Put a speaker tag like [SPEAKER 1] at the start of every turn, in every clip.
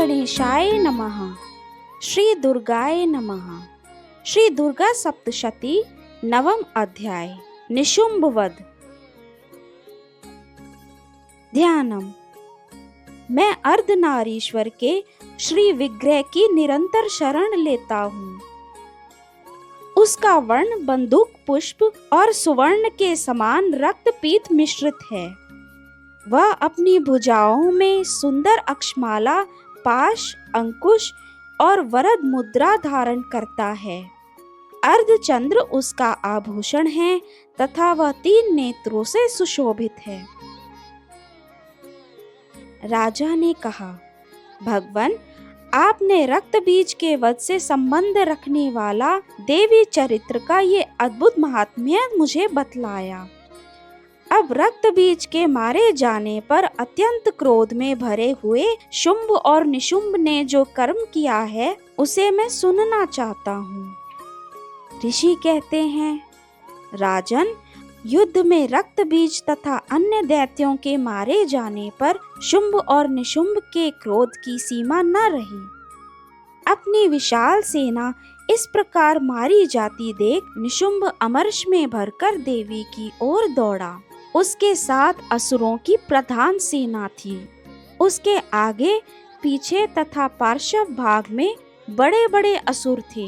[SPEAKER 1] गणेशाय नमः। श्री दुर्गाय नमः। श्री दुर्गा सप्तशती नवम अध्याय। निशुंभ वध। ध्यानम। मैं अर्धनारीश्वर के श्री विग्रह की निरंतर शरण लेता हूँ। उसका वर्ण बंदूक पुष्प और सुवर्ण के समान रक्तपीत मिश्रित है। वह अपनी भुजाओं में सुंदर अक्षमाला, पाश, अंकुश और वरद मुद्रा धारण करता है। अर्धचंद्र उसका आभूषण है तथा वह 3 नेत्रों से सुशोभित है। राजा ने कहा, भगवन, आपने रक्त बीज के वध से संबंध रखने वाला देवी चरित्र का ये अद्भुत महात्म्य मुझे बतलाया। अब रक्त बीज के मारे जाने पर अत्यंत क्रोध में भरे हुए शुंभ और निशुंभ ने जो कर्म किया है उसे मैं सुनना चाहता हूँ। ऋषि कहते हैं, राजन, युद्ध में रक्त बीज तथा अन्य दैत्यों के मारे जाने पर शुंभ और निशुंभ के क्रोध की सीमा न रही। अपनी विशाल सेना इस प्रकार मारी जाती देख निशुंभ अमर्ष में भरकर देवी की ओर दौड़ा। उसके साथ असुरों की प्रधान सेना थी। उसके आगे पीछे तथा पार्श्व भाग में बड़े बड़े असुर थे,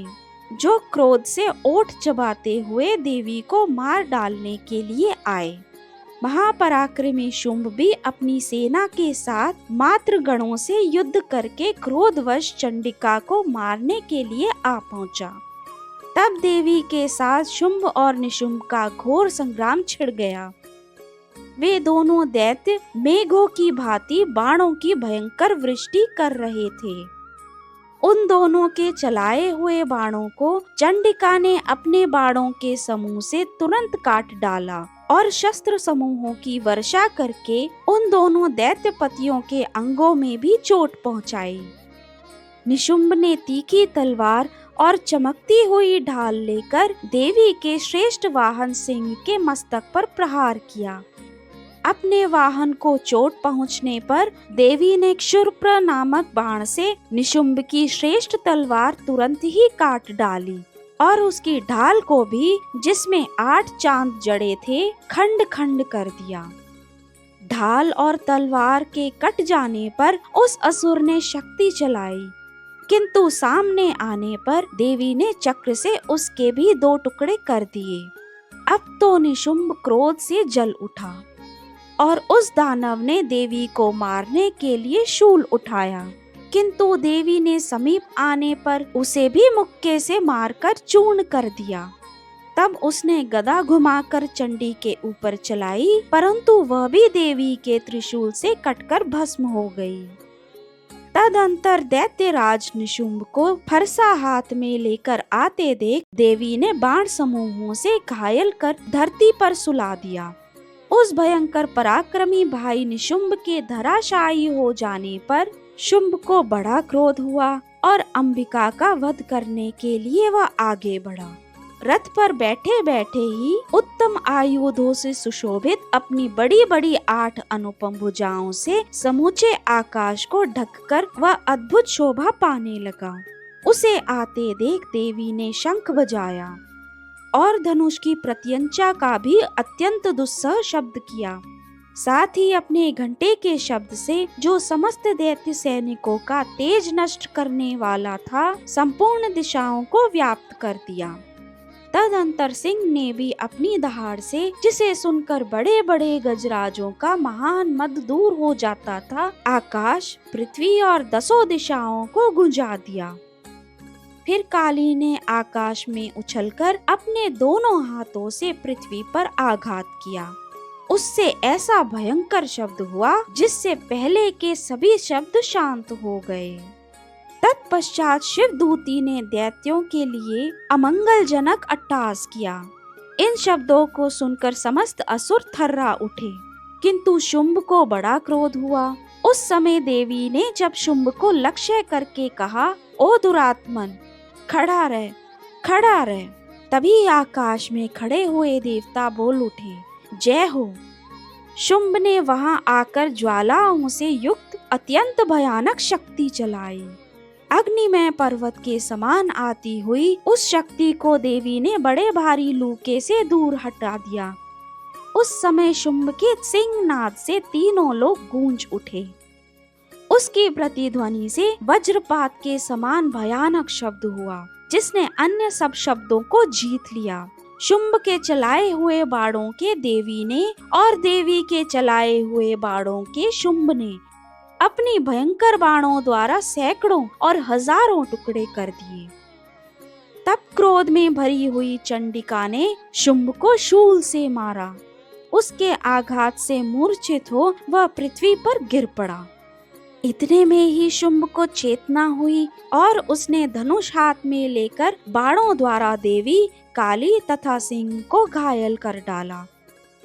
[SPEAKER 1] जो क्रोध से ओठ चबाते हुए देवी को मार डालने के लिए आए। महापराक्रमी शुंभ भी अपनी सेना के साथ मात्र गणों से युद्ध करके क्रोधवश चंडिका को मारने के लिए आ पहुंचा। तब देवी के साथ शुंभ और निशुंभ का घोर संग्राम छिड़ गया। वे दोनों दैत्य मेघों की भांति बाणों की भयंकर वृष्टि कर रहे थे। उन दोनों के चलाए हुए बाणों को चंडिका ने अपने बाणों के समूह से तुरंत काट डाला और शस्त्र समूहों की वर्षा करके उन दोनों दैत्यपतियों के अंगों में भी चोट पहुंचाई। निशुंभ ने तीखी तलवार और चमकती हुई ढाल लेकर देवी के श्रेष्ठ वाहन सिंह के मस्तक पर प्रहार किया। अपने वाहन को चोट पहुंचने पर देवी ने क्षुरप्र नामक बाण से निशुंभ की श्रेष्ठ तलवार तुरंत ही काट डाली और उसकी ढाल को भी, जिसमें 8 चांद जड़े थे, खंड खंड कर दिया। ढाल और तलवार के कट जाने पर उस असुर ने शक्ति चलाई, किंतु सामने आने पर देवी ने चक्र से उसके भी 2 टुकड़े कर दिए। अब तो निशुंभ क्रोध से जल उठा और उस दानव ने देवी को मारने के लिए शूल उठाया, किंतु देवी ने समीप आने पर उसे भी मुक्के से मारकर चूर्ण कर दिया। तब उसने गदा घुमाकर चंडी के ऊपर चलाई, परंतु वह भी देवी के त्रिशूल से कटकर भस्म हो गई। तदंतर दैत्यराज निशुंभ को फरसा हाथ में लेकर आते देख देवी ने बाण समूहों से घायल कर धरती पर सुला दिया। उस भयंकर पराक्रमी भाई निशुंभ के धराशायी हो जाने पर शुंभ को बड़ा क्रोध हुआ और अंबिका का वध करने के लिए वह आगे बढ़ा। रथ पर बैठे बैठे ही उत्तम आयुधों से सुशोभित अपनी बड़ी बड़ी 8 अनुपम भुजाओं से समूचे आकाश को ढककर वह अद्भुत शोभा पाने लगा। उसे आते देख देवी ने शंख बजाया और धनुष की प्रत्यंचा का भी अत्यंत दुस्सह शब्द किया। साथ ही अपने घंटे के शब्द से, जो समस्त दैत्य सैनिकों का तेज नष्ट करने वाला था, संपूर्ण दिशाओं को व्याप्त कर दिया। तदंतर सिंह ने भी अपनी दहाड़ से, जिसे सुनकर बड़े बड़े गजराजों का महान मद दूर हो जाता था, आकाश, पृथ्वी और 10 दिशाओं को गुंजा दिया। फिर काली ने आकाश में उछलकर अपने दोनों हाथों से पृथ्वी पर आघात किया। उससे ऐसा भयंकर शब्द हुआ जिससे पहले के सभी शब्द शांत हो गए। तत्पश्चात शिवदूती ने दैत्यों के लिए अमंगलजनक अट्टहास किया। इन शब्दों को सुनकर समस्त असुर थर्रा उठे, किंतु शुंभ को बड़ा क्रोध हुआ। उस समय देवी ने जब शुंभ को लक्ष्य करके कहा, ओ दुरात्मन, खड़ा रह, खड़ा रह। तभी आकाश में खड़े हुए देवता बोल उठे, जय हो। शुंभ ने वहां आकर ज्वालाओं से युक्त अत्यंत भयानक शक्ति चलाई। अग्निमय पर्वत के समान आती हुई उस शक्ति को देवी ने बड़े भारी लूके से दूर हटा दिया। उस समय शुंभ के सिंहनाद से तीनों लोग गूंज उठे। उसकी प्रतिध्वनि से वज्रपात के समान भयानक शब्द हुआ, जिसने अन्य सब शब्दों को जीत लिया। शुंभ के चलाए हुए बाणों के देवी ने और देवी के चलाए हुए बाणों के शुंभ ने अपनी भयंकर बाणों द्वारा सैकड़ों और हजारों टुकड़े कर दिए। तब क्रोध में भरी हुई चंडिका ने शुंभ को शूल से मारा। उसके आघात से मूर्छित हो वह पृथ्वी पर गिर पड़ा। इतने में ही शुंभ को चेतना हुई और उसने धनुष हाथ में लेकर बाणों द्वारा देवी, काली तथा सिंह को घायल कर डाला।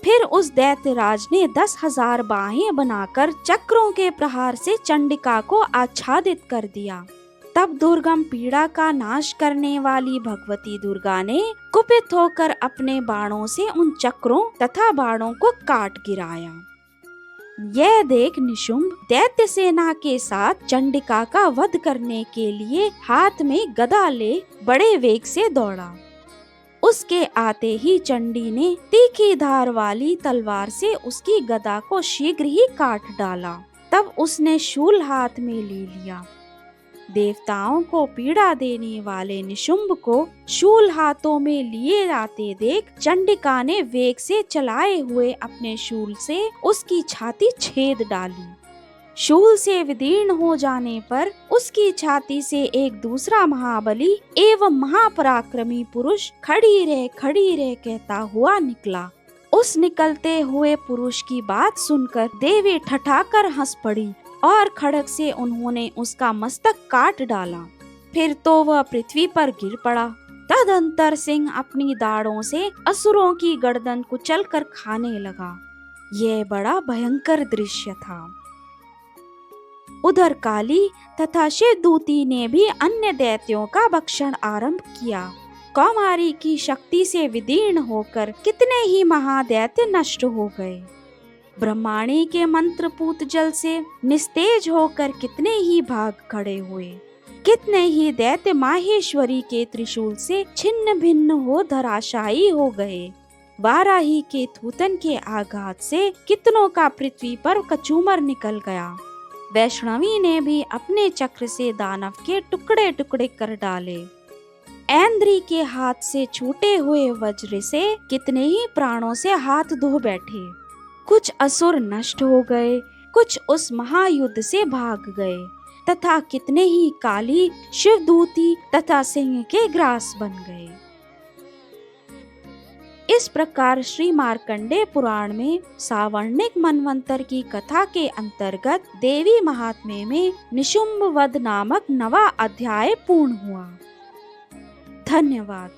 [SPEAKER 1] फिर उस दैत्यराज ने 10,000 बाहें बनाकर चक्रों के प्रहार से चंडिका को आच्छादित कर दिया। तब दुर्गम पीड़ा का नाश करने वाली भगवती दुर्गा ने कुपित होकर अपने बाणों से उन चक्रों तथा बाणों को काट गिराया। यह देख निशुंभ दैत्य सेना के साथ चंडिका का वध करने के लिए हाथ में गदा ले बड़े वेग से दौड़ा। उसके आते ही चंडी ने तीखी धार वाली तलवार से उसकी गदा को शीघ्र ही काट डाला। तब उसने शूल हाथ में ले लिया। देवताओं को पीड़ा देने वाले निशुंभ को शूल हाथों में लिए आते देख चंडिका ने वेग से चलाए हुए अपने शूल से उसकी छाती छेद डाली। शूल से विदीर्ण हो जाने पर उसकी छाती से एक दूसरा महाबली एवं महापराक्रमी पुरुष खड़ी रह कहता हुआ निकला। उस निकलते हुए पुरुष की बात सुनकर देवी ठठाकर हंस पड़ी और खड्ग से उन्होंने उसका मस्तक काट डाला। फिर तो वह पृथ्वी पर गिर पड़ा। तदंतर सिंह अपनी दाढ़ों से असुरों की गर्दन कुचल कर खाने लगा। यह बड़ा भयंकर दृश्य था। उधर काली तथा शिवदूती ने भी अन्य दैत्यों का भक्षण आरंभ किया। कौमारी की शक्ति से विदीर्ण होकर कितने ही महादैत्य नष्ट हो गए। ब्रह्माणी के मंत्रपूत जल से निस्तेज होकर कितने ही भाग खड़े हुए। कितने ही दैत्य माहेश्वरी के त्रिशूल से छिन्न भिन्न हो धराशायी हो गए। वाराही के थूथन के आघात से कितनों का पृथ्वी पर कचूमर निकल गया। वैष्णवी ने भी अपने चक्र से दानव के टुकड़े टुकड़े कर डाले। ऐन्द्री के हाथ से छूटे हुए वज्र से कितने ही प्राणों से हाथ धो बैठे। कुछ असुर नष्ट हो गए, कुछ उस महायुद्ध से भाग गए तथा कितने ही काली, शिवदूती तथा सिंह के ग्रास बन गए। इस प्रकार श्री मार्कंडेय पुराण में सावर्णिक मनवंतर की कथा के अंतर्गत देवी महात्म्य में निशुंभ वध नामक 9वां अध्याय पूर्ण हुआ। धन्यवाद।